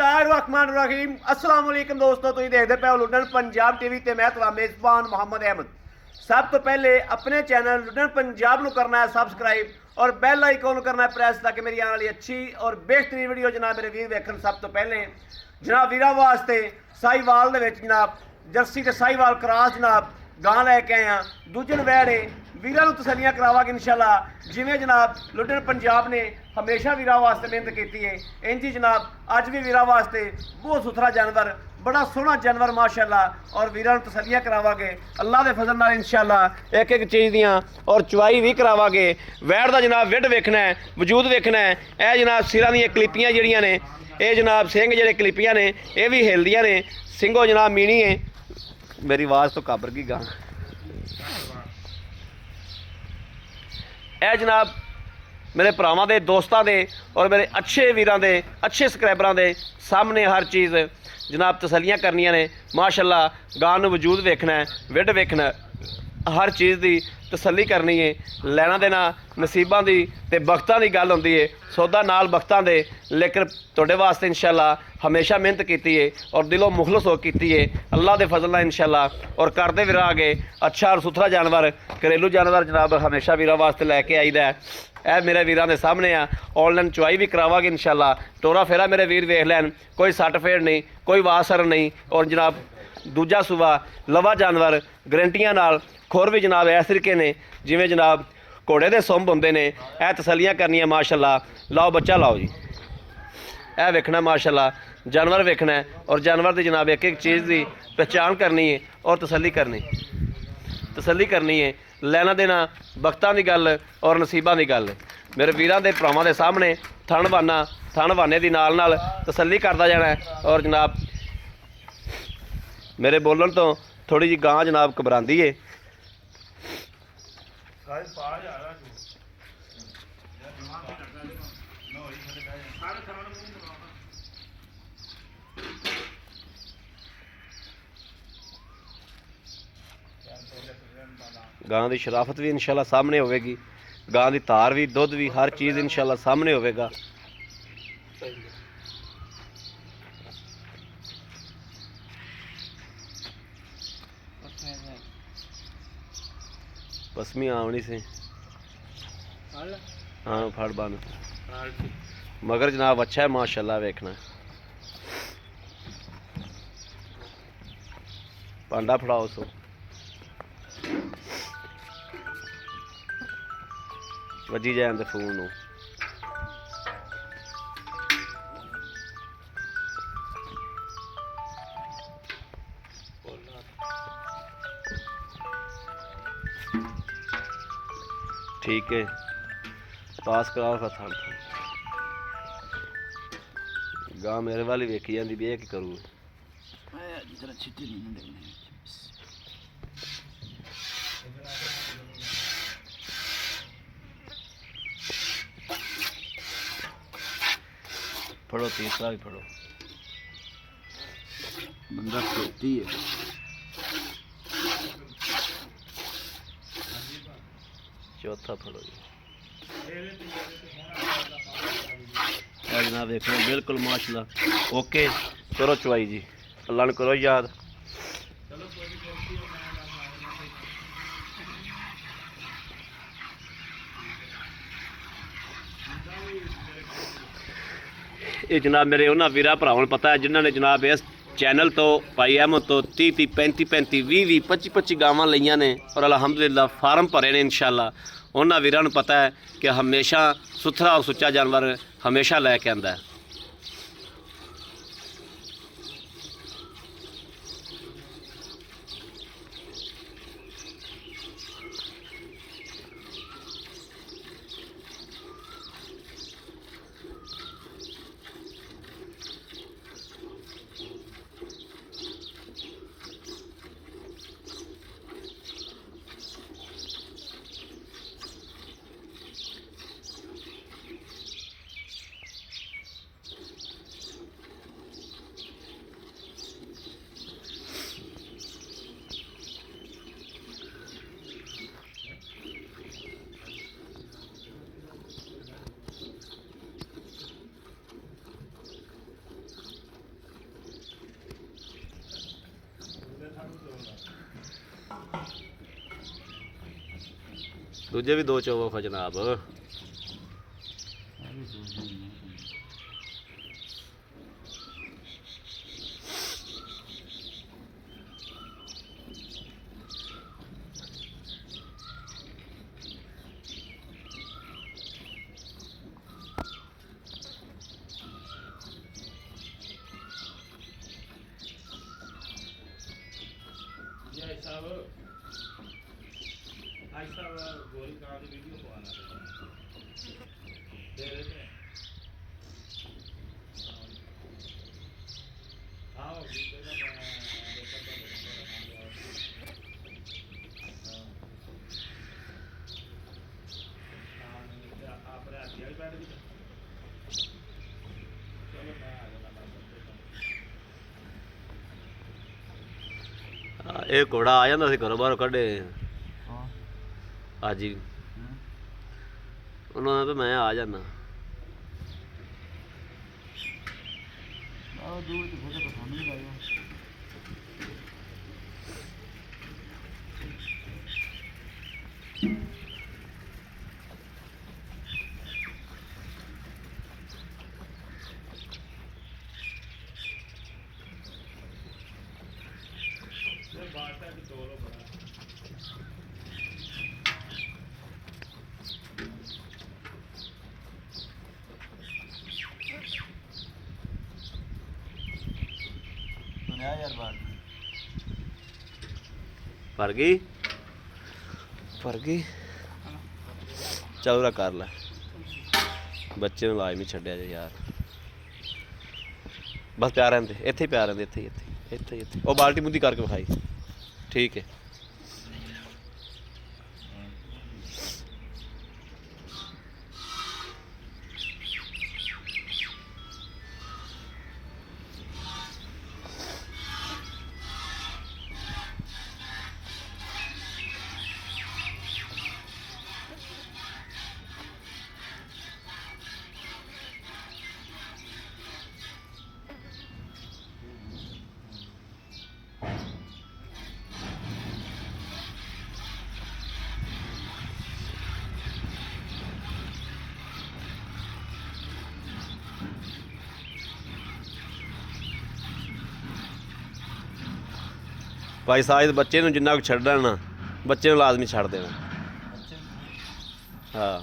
रहीम अस्सलाम वालेकुम दोस्तों, तुम देखते पे लुडन पंजाब टीवी ते मैं तुम्हारा मेजबान मोहम्मद अहमद। सब तो पहले अपने चैनल लुडन पंजाब को करना है सब्सक्राइब और बेल आइकॉन करना है प्रेस, ताकि मेरी आने वाली अच्छी और बेहतरीन वीडियो जनाब मेरे वीर देखन। सब तो पहले जनाब वीरा वास्ते साहीवाल दे विच जनाब जर्सी ते साहीवाल क्रॉस जनाब गां लैके आए हैं। दूजन वैड़े वीरां नूं तसल्लियां करावांगे इंशाअल्लाह। जिवें जनाब लुडन पंजाब ने हमेशा वीरा वास्ते मेहनत की है, इंज ही जनाब अज भी वीरा वास्ते बहुत सुथरा जानवर, बड़ा सोहना जानवर माशाअल्लाह, और वीरां नूं तसल्लियां करावांगे अल्लाह दे फजल नाल इंशाअल्लाह। एक एक चीज़ दियां और चुवाई भी करावांगे। वैड़ दा जनाब विड वेखना है, वजूद वेखना है। यह जनाब सिरां दीयां क्लिपियां जिहड़ियां ने, ये जनाब सिंह जिहड़े क्लिपियां ने ये भी हिलदियां ने। सिंघो जनाब मीनी है, मेरी आवाज़ तो काबर गई गां। यह जनाब मेरे भरावां दे दोस्तां दे और मेरे अच्छे वीरां दे अच्छे सबसक्राइबरां दे सामने हर चीज़ जनाब तसल्लियां करनियां ने माशाअल्लाह। गां नूं वजूद वेखना है, विड वेखना है, हर चीज़ की तसल्ली करनी है। लैना देना नसीबां दी ते बख्तां दी गल हुंदी है, सौदा नाल बख्तां दे। लेकिन तुहाडे वास्ते इंशाअल्लाह हमेशा मेहनत की है और दिलों मुखलस हो की है अल्लाह के फजल नाल इंशाअल्लाह। और करते वीरा आगे अच्छा और सुथरा जानवर, घरेलू जानवर जनाब हमेशा वीरा वास्ते लैके आईदा है। यह मेरे वीरां दे सामने आ। ऑनलाइन चुवाई भी करावांगे इंशाअल्लाह। टोरा फेरा मेरे वीर वेख लैन, कोई सट फेड़ नहीं, कोई वासर नहीं। और जनाब दूजा सूबा लवा जानवर गरंटियां नाल, खुर भी जनाब इस तरीके ने जिमें जनाब घोड़े दे सुंभ होंदे ने। यह तसल्लियां करनियां माशाअल्लाह। लाओ बच्चा लाओ जी, यह वेखना माशाअल्लाह जानवर वेखना है। और जानवर की जनाब एक एक चीज़ की पहचान करनी है और तसल्ली करनी है। लैना देना बख्तां की गल और नसीबां की गल मेरे वीरां दे भरावां दे सामने थण वाने की नाल तसल्ली करता जाना है। और जनाब मेरे बोलन तो थोड़ी जी गां जनाब घबरांदी है। गां की शराफत भी इंशाअल्लाह सामने होगी, गां की धार भी, दुध भी, हर चीज़ इंशाअल्लाह सामने होगा। पसमी आवनी से हाँ फड़ बन मगर जनाब अच्छा है माशाअल्लाह। वेखना पांडा फड़ाओ सो वजी जाए अंदर फोन नूं। ठीक है पास कराओ फिर थान गां मेरे वाली वेखी जाती भी की करूँ। फड़ो तीसरा भी फड़ो, बंदा खेती है। चौथा फड़ो जी, जनाब देखो बिल्कुल माशाअल्लाह ओके। करो चुवाई जी, अल्लाह ने करो याद। ये जनाब मेरे उन्होंने वीरा भरावां पता है जिन्होंने जनाब इस चैनल तो भाई अहमद तो 30 35 35 20 25 25 गावां लईयां ने और अलहमदुलिल्लाह फार्म भरे ने इंशाअल्लाह। उन्होंने वीरां नूं पता है कि हमेशा सुथरा और सुच्चा जानवर हमेशा लैके आंदा है। ਦੂਜੇ ਵੀ 2 ਚੋਵੋ ਖਾ ਜਨਾਬ। गोली का वीडियो को आना दे रहे थे। हाँ आप बैठ भी चलो मैं आ जाना। ਇਹ ਘੋੜਾ ਆ ਜਾਂਦਾ ਸੀ ਘਰੋਂ ਬਾਹਰ ਕੱਢੇ ਅੱਜ ਹੀ ਉਹਨਾਂ ਨੇ ਮੈਂ ਆ ਜਾਣਾ। ਭਰ ਗਈ ਚੱਲ ਰਾ ਕਰ ਲੈ ਬੱਚੇ ਨੂੰ ਲਾਜ਼ਮੀ ਛੱਡਿਆ ਜੇ ਯਾਰ। ਬਸ ਪਿਆ ਰਹਿੰਦੇ ਇੱਥੇ ਹੀ ਪਿਆ ਰਹਿੰਦੇ ਇੱਥੇ ਉਹ ਬਾਲਟੀ ਮੁੱਦੀ ਕਰਕੇ ਵਿਖਾਈ। ਠੀਕ ਹੈ ਭਾਈ ਸਾਹਿਬ ਬੱਚੇ ਨੂੰ ਜਿੰਨਾ ਕੁ ਛੱਡਣਾ ਨਾ ਬੱਚੇ ਨੂੰ ਲਾਜ਼ਮੀ ਛੱਡ ਦੇਣਾ। ਹਾਂ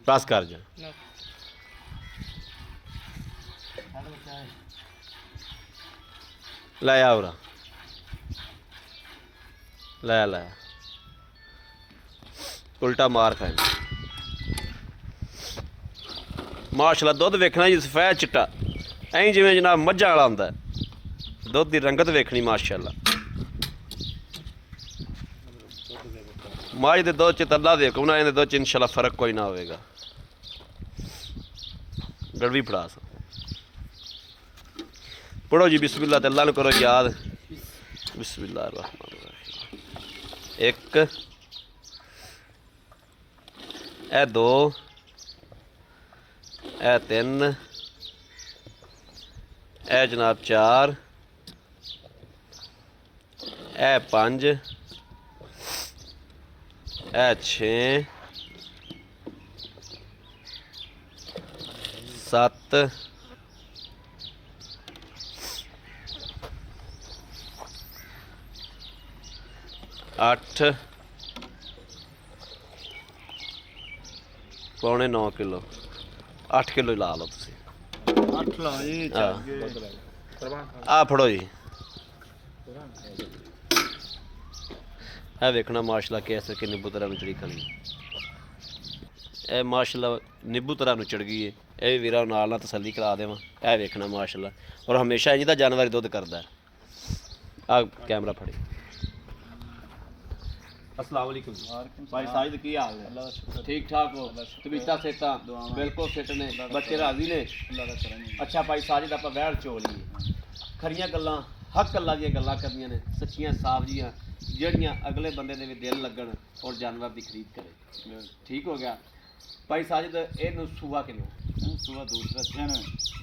ਬਸ ਕਰ ਜਾ। ਲੈ ਆ ਉਰਾ ਲੈ ਉਲਟਾ ਮਾਰ ਖਾਏ। ਮਾਸ਼ਾਅੱਲਾ ਦੁੱਧ ਵੇਖਣਾ ਜੀ ਸਫੈਦ ਚਿੱਟਾ ਐਂ ਜਿਵੇਂ ਜਨਾਬ ਮੱਝਾਂ ਵਾਲਾ ਹੁੰਦਾ। ਦੁੱਧ ਦੀ ਰੰਗਤ ਵੇਖਣੀ ਮਾਸ਼ਾਅੱਲਾ। ਮੱਝ ਦੇ ਦੁੱਧ 'ਚ ਤੱਲਾ ਦੇਖੋ ਉਹਨਾਂ ਦੇ ਦੁੱਧ 'ਚ ਇਨਸ਼ਾਅੱਲਾ ਫਰਕ ਕੋਈ ਨਾ ਹੋਵੇਗਾ। ਗੜਵੀ ਫੜਾ ਸੋ पढ़ो जी बिस्मिल्लाह ते अल्लाह करो याद। बिस्मिल्लाह रहमान रहीम। एक ए दो ए तीन ए जनाब चार ए पांच ए छे सत्त 8 पौने 9 किलो 8 किलो ही ला लो तुसी 8 ला जी चल गए आ फड़ो जी। ਇਹ ਵੇਖਣਾ ਮਾਸ਼ਾਅੱਲਾ ਕੇਸਰ ਕਿ ਨਿੰਬੂ ਤਰ੍ਹਾਂ ਨੂੰ ਚੜੀ ਖੜੀ। ਇਹ ਮਾਸ਼ਾਅੱਲਾ ਨਿੰਬੂ ਤਰ੍ਹਾਂ ਨੂੰ ਚੜ ਗਈ ਹੈ। ਇਹ ਵੀਰਾਂ ਨਾਲ ਨਾਲ ਤਸੱਲੀ ਕਰਾ ਦੇਵਾਂ। ਇਹ ਵੇਖਣਾ ਮਾਸ਼ਾਅੱਲਾ ਔਰ ਹਮੇਸ਼ਾ ਇੰਜ ਦਾ ਜਾਨਵਰ ਦੁੱਧ ਕਰਦਾ। ਆ ਕੈਮਰਾ ਫੜੀ। अस्सलाम वालेकुम भाई साजिद की हाल है? ठीक ठाक हो? तबीयत सेहत बिल्कुल फिट ने? बच्चे राजी ने? अच्छा भाई साजिद आप वैड़ चो ली खरियां गल्लां ਹੱਕ ਅੱਲਾ ਦੀਆਂ ਗੱਲਾਂ ਕਰਨੀਆਂ ਨੇ ਸੱਚੀਆਂ ਸਾਫ ਜੀਆਂ ਜਿਹੜੀਆਂ ਅਗਲੇ ਬੰਦੇ ਦੇ ਵੀ ਦਿਲ ਲੱਗਣ ਔਰ ਜਾਨਵਰ ਦੀ ਖਰੀਦ ਕਰੇ। ਠੀਕ ਹੋ ਗਿਆ ਭਾਈ ਸਾਜਦ। ਇਹਨੂੰ ਸੂਆ ਕਿਨੂੰ ਸੁਬਾ ਦੂਸਰਾ ਜਨ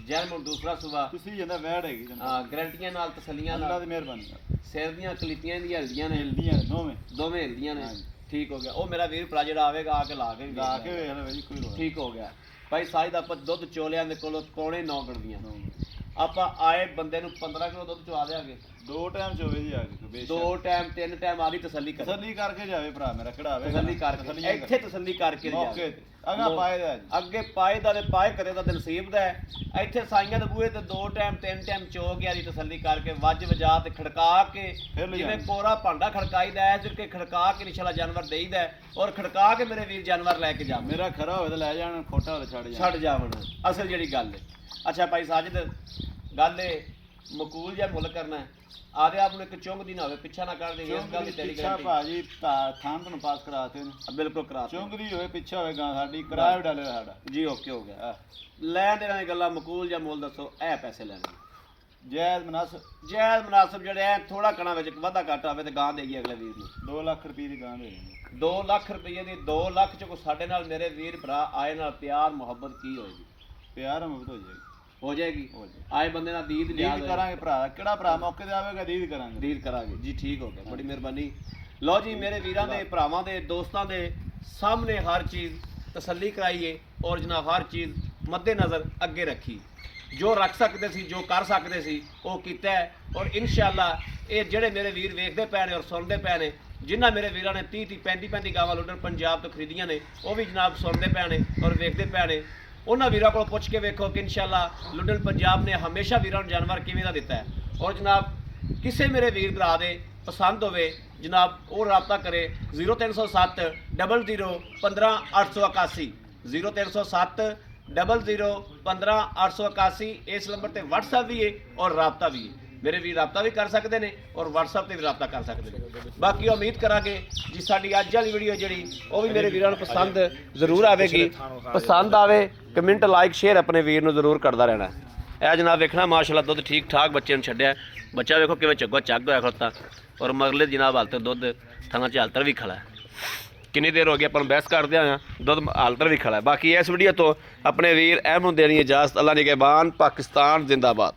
ਜੈਲਮੁਨ ਦੂਸਰਾ ਸੂਆ ਤੁਸੀਂ ਜਾਂਦਾ ਵੈੜ ਹੈਗੀ ਜਨ ਗਰੰਟੀਆਂ ਨਾਲ ਤਸੱਲੀਆਂ ਅੱਲਾ ਨਾਲ ਦੀ ਮਿਹਰਬਾਨੀ ਸਿਰ ਦੀਆਂ ਕਲੀਤੀਆਂ ਦੀਆਂ ਹਿਲਦੀਆਂ ਨੇ ਹਿਲਦੀਆਂ ਨੇ ਦੋਵੇਂ ਦੋਵੇਂ ਹਿਲਦੀਆਂ ਨੇ। ਹਾਂਜੀ। ਠੀਕ ਹੋ ਗਿਆ। ਉਹ ਮੇਰਾ ਵੀਰ ਭਰਾ ਜਿਹੜਾ ਆਵੇਗਾ ਆ ਕੇ ਲਾ ਕੇ ਵੀ ਲਾ ਵੇਖ ਕੇ ਲੈਣਾ। ਵੇਖ ਲੈ ਭਾਈ ਕੋਈ ਲੋੜ ਠੀਕ ਹੋ ਗਿਆ ਭਾਈ ਸਾਜਦ। ਆਪਾਂ ਦੁੱਧ ਚੋਲਿਆਂ ਦੇ ਕੋਲੋਂ ਪੌਣੇ 9 ਗਣਦੀਆਂ ਨਹੀਂ। ਆਪਾਂ ਆਏ ਬੰਦੇ ਨੂੰ 15 ਕਿਲੋ ਦੁੱਧ ਚਵਾ ਦੇਾਂਗੇ। ਦੋ ਟਾਈਮ ਚੋਵੇ ਜੀ ਆ ਕੇ ਬੇਸ਼ੱਕ 2 ਟਾਈਮ 3 ਟਾਈਮ ਆਦੀ ਤਸੱਲੀ ਕਰ ਤਸੱਲੀ ਕਰਕੇ ਜਾਵੇ ਭਰਾ ਮੇਰਾ ਕਢਾਵੇ ਤਸੱਲੀ ਕਰਕੇ ਇੱਥੇ ਤਸੱਲੀ ਕਰਕੇ ਮੌਕੇ ਜਾਵੇ। ਤੇ ਅਗਾ ਪਾਏ ਦਾ ਜੀ ਅੱਗੇ ਪਾਏ ਦਾ ਤੇ ਪਾਏ ਕਰੇ ਦਾ ਤੇ ਨਸੀਬ ਦਾ ਹੈ। ਇੱਥੇ ਸਾਈਆਂ ਦੇ ਬੂਹੇ ਤੇ 2 ਟਾਈਮ 3 ਟਾਈਮ ਚੋ ਗਿਆ ਦੀ ਤਸੱਲੀ ਕਰਕੇ ਵੱਜ ਵਜਾ ਤੇ ਖੜਕਾ ਕੇ ਫਿਰ ਲੈ ਜਿਵੇਂ ਜਾਣਾ। ਕੋਰਾ ਭਾਂਡਾ ਖੜਕਾਈਦਾ ਹੈ ਸਿਰ ਕੇ ਖੜਕਾ ਕੇ ਨਿਸ਼ਾਲਾ ਜਾਨਵਰ ਦੇਈਦਾ ਹੈ ਔਰ ਖੜਕਾ ਕੇ ਮੇਰੇ ਵੀਰ ਜਾਨਵਰ ਲੈ ਕੇ ਜਾਵੇ। ਮੇਰਾ ਖਰਾ ਹੋਵੇ ਤਾਂ ਲੈ ਜਾਣ ਖੋਟਾ ਹੋਵੇ ਛੱਡ ਜਾਣ ਛੱਡ ਜਾਵਣ ਅਸਲ ਜਿਹੜੀ ਗੱਲ ਹੈ। ਅੱਛਾ ਭਾਈ ਸਾਜਦ ਗੱਲ ਏ ਮਕੂਲ ਜਾਂ ਮੁੱਲ ਕਰਨਾ ਹੈ। ਆਦੇ ਆਪ ਨੂੰ ਇੱਕ ਚੁੰਗ ਦੀ ਨਾ ਹੋਵੇ ਪਿੱਛਾ ਨਾ ਕਰ ਦੇ ਇਸ ਗੱਲ ਦੀ ਤੇਰੀ ਪਿੱਛਾ ਗਾਰੰਟੀ ਭਾਜੀ ਥਾਂ ਤੁਹਾਨੂੰ ਪਾਸ ਕਰਾਤੇ ਨੇ ਬਿਲਕੁਲ ਕਰਾ ਦਿਓ। ਚੁੰਗ ਦੀ ਹੋਵੇ ਪਿੱਛਾ ਹੋਵੇ ਗਾਂ ਸਾਡੀ ਕਿਰਾਇਆ ਵੀ ਡਾਲੇ ਸਾਡਾ ਜੀ ਓਕੇ ਹੋ ਗਿਆ। ਲੈ ਦੇਣਾ ਇਹ ਗੱਲਾਂ ਮਕੂਲ ਜਾਂ ਮੁੱਲ ਦੱਸੋ ਇਹ ਪੈਸੇ ਲੈਣੇ ਜਾਇਜ਼ ਮਨਾਸਬ ਜਾਇਜ਼ ਮੁਨਾਸਬ ਜਿਹੜੇ ਐ ਥੋੜਾ ਕਣਾ ਵਿੱਚ ਵਾਧਾ ਘੱਟ ਆਵੇ ਤੇ ਗਾਂ ਦੇਗੀ ਅਗਲੇ ਵੀਰ ਨੂੰ 2 ਲੱਖ ਰੁਪਏ ਦੀ ਗਾਂ ਦੇ ਦੇਣੀ। 2 ਲੱਖ ਰੁਪਏ ਦੀ 2 ਲੱਖ ਚ ਕੋ ਸਾਡੇ ਨਾਲ ਮੇਰੇ ਵੀਰ ਭਰਾ ਆਏ ਨਾਲ ਪਿਆਰ ਮੁਹੱਬਤ ਕੀ ਹੋਏਗੀ? ਪਿਆਰ ਮੁਹੱਬਤ ਹੋ ਜਾਏਗੀ ਹੋ ਜਾਏਗੀ। ਹੋ ਜਾਏਗੀ। ਆਏ ਬੰਦੇ ਨਾਲ ਦੀਦ ਲਿਆ ਦੀਦ ਕਰਾਂਗੇ ਭਰਾ ਕਿਹੜਾ ਭਰਾ ਮੌਕੇ ਤੇ ਆਵੇਗਾ ਦੀਦ ਕਰਾਂਗੇ ਦੀਦ ਕਰਾਂਗੇ ਜੀ। ਠੀਕ ਹੋ ਗਿਆ ਬੜੀ ਮਿਹਰਬਾਨੀ। ਲਓ ਜੀ ਮੇਰੇ ਵੀਰਾਂ ਦੇ ਭਰਾਵਾਂ ਦੇ ਦੋਸਤਾਂ ਦੇ ਸਾਹਮਣੇ ਹਰ ਚੀਜ਼ ਤਸੱਲੀ ਕਰਾਈਏ ਔਰ ਜਨਾਬ ਹਰ ਚੀਜ਼ ਮੱਦੇ ਨਜ਼ਰ ਅੱਗੇ ਰੱਖੀ। ਜੋ ਰੱਖ ਸਕਦੇ ਸੀ ਜੋ ਕਰ ਸਕਦੇ ਸੀ ਉਹ ਕੀਤਾ ਹੈ ਔਰ ਇਨਸ਼ਾਅੱਲਾ ਇਹ ਜਿਹੜੇ ਮੇਰੇ ਵੀਰ ਵੇਖਦੇ ਪਏ ਨੇ ਔਰ ਸੁਣਦੇ ਪਏ ਨੇ ਜਿਨ੍ਹਾਂ ਮੇਰੇ ਵੀਰਾਂ ਨੇ 30 35 ਗਾਵਾਂ ਲੁੱਡਰ ਪੰਜਾਬ ਤੋਂ ਖਰੀਦੀਆਂ ਨੇ ਉਹ ਵੀ ਜਨਾਬ ਸੁਣਦੇ ਪਏ ਨੇ ਔਰ ਵੇਖਦੇ ਪਏ ਨੇ। ਉਹਨਾਂ ਵੀਰਾਂ ਕੋਲ ਪੁੱਛ ਕੇ ਵੇਖੋ ਕਿ ਇਨਸ਼ਾਅੱਲਾ ਲੁੱਡਰ ਪੰਜਾਬ ਨੇ ਹਮੇਸ਼ਾ ਵੀਰਾਂ ਨੂੰ ਜਾਨਵਰ ਕਿਵੇਂ ਦਾ ਦਿੱਤਾ ਹੈ। ਔਰ ਜਨਾਬ ਕਿਸੇ ਮੇਰੇ ਵੀਰ ਭਰਾ ਦੇ ਪਸੰਦ ਹੋਵੇ ਜਨਾਬ ਉਹ ਰਾਬਤਾ ਕਰੇ 0307 00 15 881 0307 00 15 881 ਇਸ ਨੰਬਰ ਤੇ WhatsApp ਵੀ ਹੈ ਔਰ ਰਾਬਤਾ ਵੀ ਹੈ। ਮੇਰੇ ਵੀਰ ਰਾਬਤਾ ਵੀ ਕਰ ਸਕਦੇ ਨੇ ਔਰ WhatsApp ਤੇ ਵੀ ਰਾਬਤਾ ਕਰ ਸਕਦੇ ਨੇ। ਬਾਕੀ ਉਮੀਦ ਕਰਾਂਗੇ ਜੀ ਸਾਡੀ ਅੱਜ ਵਾਲੀ ਵੀਡੀਓ ਜਿਹੜੀ ਉਹ ਵੀ ਮੇਰੇ ਵੀਰਾਂ ਨੂੰ ਪਸੰਦ ਜ਼ਰੂਰ ਆਵੇਗੀ। ਪਸੰਦ ਆਵੇ ਕਮੈਂਟ ਲਾਈਕ ਸ਼ੇਅਰ ਆਪਣੇ ਵੀਰ ਨੂੰ ਜ਼ਰੂਰ ਕਰਦਾ ਰਹਿਣਾ। ਇਹ ਜਨਾਬ ਵੇਖਣਾ ਮਾਸ਼ਾਅੱਲਾ ਦੁੱਧ ਠੀਕ ਠਾਕ ਬੱਚੇ ਨੂੰ ਛੱਡਿਆ। ਬੱਚਾ ਵੇਖੋ ਕਿਵੇਂ ਚੱਗੋ ਚੱਗ ਹੋਇਆ ਖੜਤਾ ਔਰ ਮਗਲੇ ਜਨਾਬ ਹਾਲਤ ਦੁੱਧ ਥਾਂ 'ਚ ਹਾਲਤਰ ਵੀ ਖੜਾ ਹੈ। ਕਿੰਨੀ ਦੇਰ ਹੋ ਗਈ ਆਪਾਂ ਨੂੰ ਬਹਿਸ ਕਰਦੇ ਆਇਆ ਦੁੱਧ ਹਾਲਤਰ ਵੀ ਖੜਾ ਹੈ। ਬਾਕੀ ਇਸ ਵੀਡੀਓ ਤੋਂ ਆਪਣੇ ਵੀਰ ਅਹਿਮ ਨੂੰ ਦੇਣੀ ਇਜਾਜ਼ਤ। ਅੱਲਾ ਨਿਗਹਿਬਾਨ। ਪਾਕਿਸਤਾਨ ਜ਼ਿੰਦਾਬਾਦ।